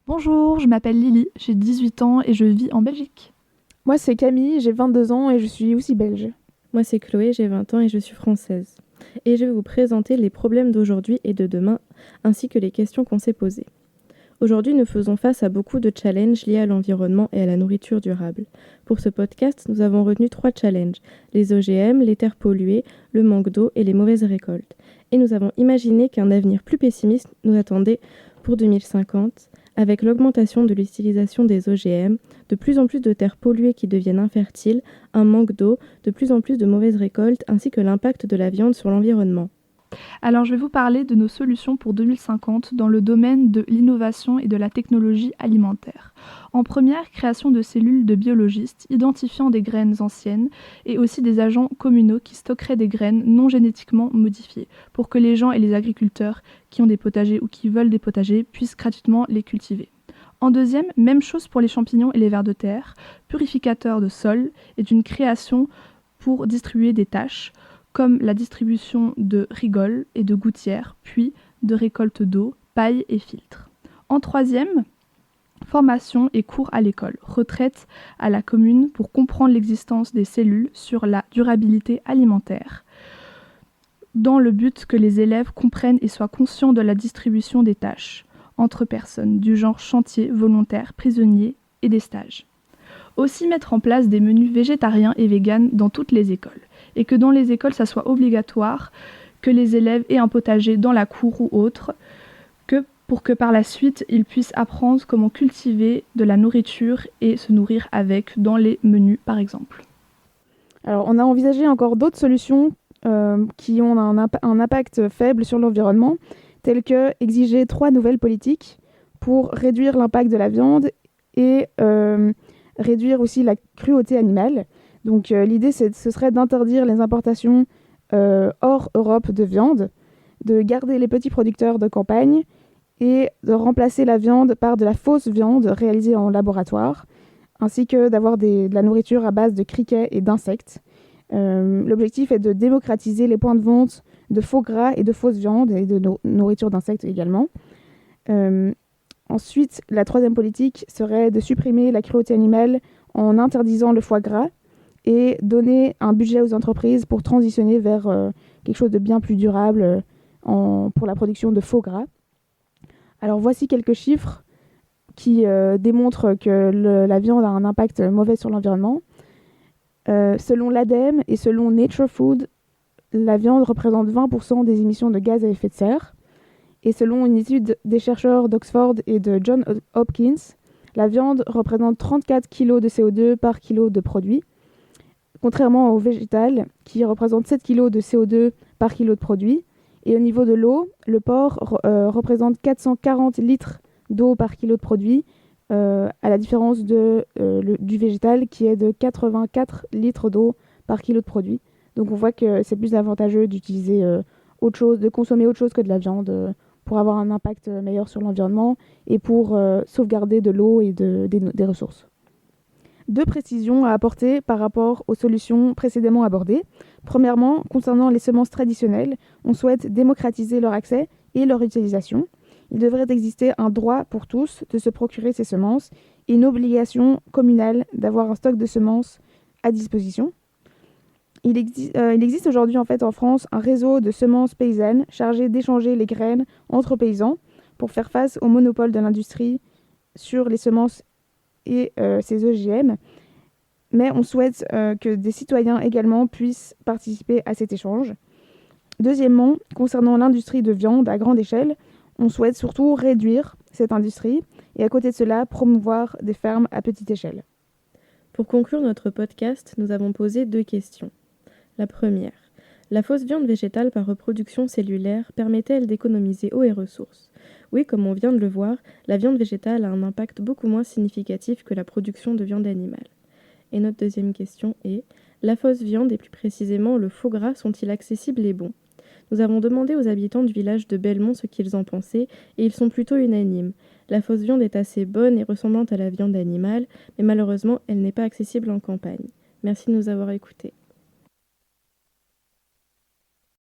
Bonjour, je m'appelle Lily, j'ai 18 ans et je vis en Belgique. Moi, c'est Camille, j'ai 22 ans et je suis aussi belge. Moi, c'est Chloé, j'ai 20 ans et je suis française. Et je vais vous présenter les problèmes d'aujourd'hui et de demain, ainsi que les questions qu'on s'est posées. Aujourd'hui, nous faisons face à beaucoup de challenges liés à l'environnement et à la nourriture durable. Pour ce podcast, nous avons retenu 3 challenges, les OGM, les terres polluées, le manque d'eau et les mauvaises récoltes. Et nous avons imaginé qu'un avenir plus pessimiste nous attendait pour 2050, avec l'augmentation de l'utilisation des OGM, de plus en plus de terres polluées qui deviennent infertiles, un manque d'eau, de plus en plus de mauvaises récoltes, ainsi que l'impact de la viande sur l'environnement. Alors je vais vous parler de nos solutions pour 2050 dans le domaine de l'innovation et de la technologie alimentaire. En première, création de cellules de biologistes identifiant des graines anciennes et aussi des agents communaux qui stockeraient des graines non génétiquement modifiées pour que les gens et les agriculteurs qui ont des potagers ou qui veulent des potagers puissent gratuitement les cultiver. En deuxième, même chose pour les champignons et les vers de terre, purificateurs de sol et d'une création pour distribuer des tâches, comme la distribution de rigoles et de gouttières, puis de récolte d'eau, paille et filtres. En troisième, formation et cours à l'école, retraite à la commune pour comprendre l'existence des cellules sur la durabilité alimentaire, dans le but que les élèves comprennent et soient conscients de la distribution des tâches entre personnes du genre chantier, volontaire, prisonnier et des stages. Aussi mettre en place des menus végétariens et véganes dans toutes les écoles, et que dans les écoles ça soit obligatoire que les élèves aient un potager dans la cour ou autre, pour que par la suite ils puissent apprendre comment cultiver de la nourriture et se nourrir avec dans les menus par exemple. Alors, on a envisagé encore d'autres solutions qui ont un impact faible sur l'environnement, telles que exiger 3 nouvelles politiques pour réduire l'impact de la viande et réduire aussi la cruauté animale. Donc l'idée, ce serait d'interdire les importations hors Europe de viande, de garder les petits producteurs de campagne et de remplacer la viande par de la fausse viande réalisée en laboratoire, ainsi que d'avoir de la nourriture à base de criquets et d'insectes. L'objectif est de démocratiser les points de vente de faux gras et de fausses viandes et de nourriture d'insectes également. Ensuite, la troisième politique serait de supprimer la cruauté animale en interdisant le foie gras et donner un budget aux entreprises pour transitionner vers quelque chose de bien plus durable pour la production de faux gras. Alors voici quelques chiffres qui démontrent que la viande a un impact mauvais sur l'environnement. Selon l'ADEME et selon Nature Food, la viande représente 20% des émissions de gaz à effet de serre. Et selon une étude des chercheurs d'Oxford et de Johns Hopkins, la viande représente 34 kg de CO2 par kilo de produit, contrairement au végétal qui représente 7 kg de CO2 par kilo de produit. Et au niveau de l'eau, le porc représente 440 litres d'eau par kilo de produit, à la différence du végétal qui est de 84 litres d'eau par kilo de produit. Donc on voit que c'est plus avantageux d'utiliser autre chose, de consommer autre chose que de la viande pour avoir un impact meilleur sur l'environnement et pour sauvegarder de l'eau et des ressources. 2 précisions à apporter par rapport aux solutions précédemment abordées. Premièrement, concernant les semences traditionnelles, on souhaite démocratiser leur accès et leur utilisation. Il devrait exister un droit pour tous de se procurer ces semences et une obligation communale d'avoir un stock de semences à disposition. Il existe aujourd'hui en fait en France un réseau de semences paysannes chargé d'échanger les graines entre paysans pour faire face au monopole de l'industrie sur les semences et ces OGM. Mais on souhaite que des citoyens également puissent participer à cet échange. Deuxièmement, concernant l'industrie de viande à grande échelle, on souhaite surtout réduire cette industrie et à côté de cela, promouvoir des fermes à petite échelle. Pour conclure notre podcast, nous avons posé 2 questions. La première, la fausse viande végétale par reproduction cellulaire permet-elle d'économiser eau et ressources ? Oui, comme on vient de le voir, la viande végétale a un impact beaucoup moins significatif que la production de viande animale. Et notre deuxième question est, la fausse viande et plus précisément le faux gras sont-ils accessibles et bons ? Nous avons demandé aux habitants du village de Belmont ce qu'ils en pensaient et ils sont plutôt unanimes. La fausse viande est assez bonne et ressemblante à la viande animale, mais malheureusement, elle n'est pas accessible en campagne. Merci de nous avoir écoutés.